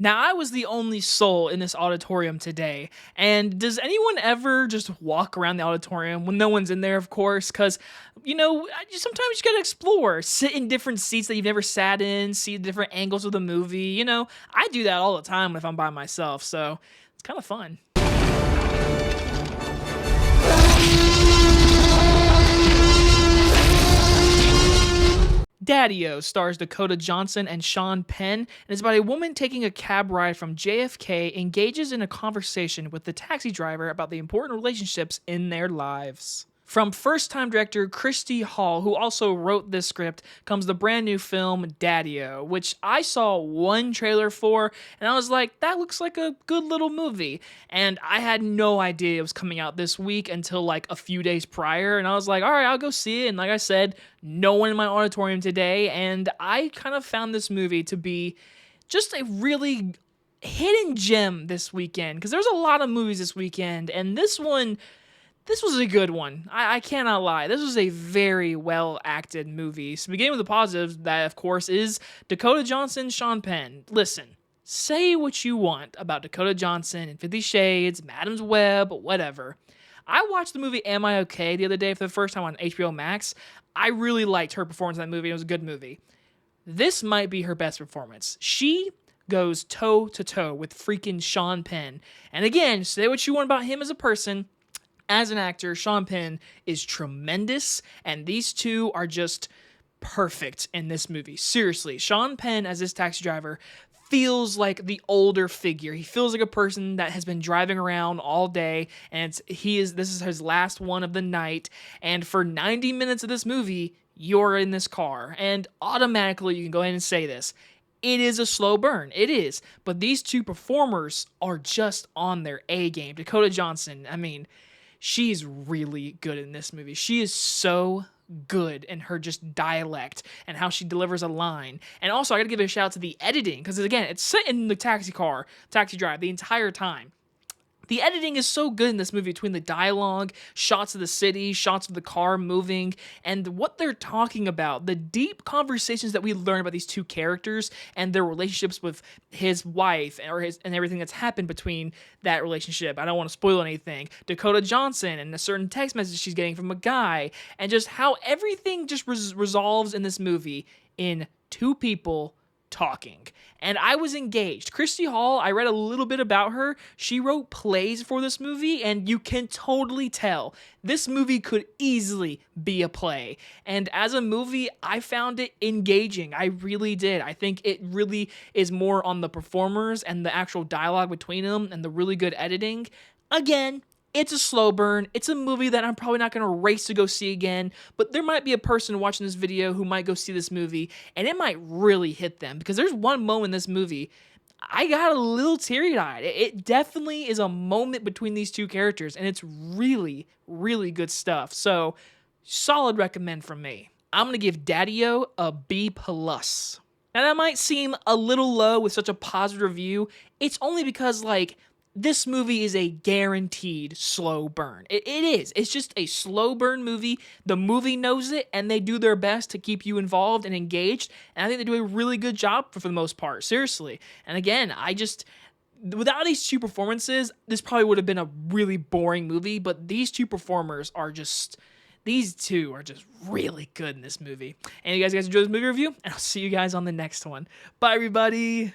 Now, I was the only soul in this auditorium today, and does anyone ever just walk around the auditorium when no one's in there, of course? Because, sometimes you gotta explore, sit in different seats that you've never sat in, see different angles of the movie. I do that all the time if I'm by myself, so it's kind of fun. Daddio stars Dakota Johnson and Sean Penn, and is about a woman taking a cab ride from JFK, engages in a conversation with the taxi driver about the important relationships in their lives. From first-time director Christy Hall, who also wrote this script, comes the brand new film Daddio, which I saw one trailer for, and I was like, that looks like a good little movie. And I had no idea it was coming out this week until like a few days prior, and I was like, all right, I'll go see it. And like I said, no one in my auditorium today, and I kind of found this movie to be just a really hidden gem this weekend, because there's a lot of movies this weekend, and this was a good one. I cannot lie. This was a very well acted movie. So beginning with the positives, that of course is Dakota Johnson, Sean Penn. Listen, say what you want about Dakota Johnson and 50 Shades, Madam's Web, whatever. I watched the movie Am I Okay the other day for the first time on HBO Max. I really liked her performance in that movie. It was a good movie. This might be her best performance. She goes toe to toe with freaking Sean Penn. And again, say what you want about him as a person. As an actor, Sean Penn is tremendous, and these two are just perfect in this movie. Seriously, Sean Penn as this taxi driver feels like the older figure. He feels like a person that has been driving around all day, and this is his last one of the night. And for 90 minutes of this movie, you're in this car, and automatically you can go ahead and say this. It is a slow burn. It is. But these two performers are just on their A game. Dakota Johnson, she's really good in this movie. She is so good in her just dialect and how she delivers a line. And also, I gotta give a shout out to the editing, because again, it's set in the taxi drive the entire time. The editing is so good in this movie, between the dialogue, shots of the city, shots of the car moving, and what they're talking about. The deep conversations that we learn about these two characters and their relationships with his wife and everything that's happened between that relationship. I don't want to spoil anything. Dakota Johnson and a certain text message she's getting from a guy, and just how everything just resolves in this movie in two people talking. And I was engaged. Christy Hall, I read a little bit about her. She wrote plays for this movie, and you can totally tell this movie could easily be a play. And as a movie, I found it engaging. I really did. I think it really is more on the performers and the actual dialogue between them and the really good editing. Again, it's a slow burn. It's a movie that I'm probably not going to race to go see again, but there might be a person watching this video who might go see this movie, and it might really hit them, because there's one moment in this movie I got a little teary-eyed. It definitely is a moment between these two characters, and it's really, really good stuff. So, solid recommend from me. I'm going to give Daddio a B+. Now, that might seem a little low with such a positive review. It's only because, this movie is a guaranteed slow burn. It is. It's just a slow burn movie. The movie knows it, and they do their best to keep you involved and engaged. And I think they do a really good job for the most part. Seriously. And again, without these two performances, this probably would have been a really boring movie. But these two performers are just... These two are just really good in this movie. And you guys enjoyed this movie review? And I'll see you guys on the next one. Bye, everybody.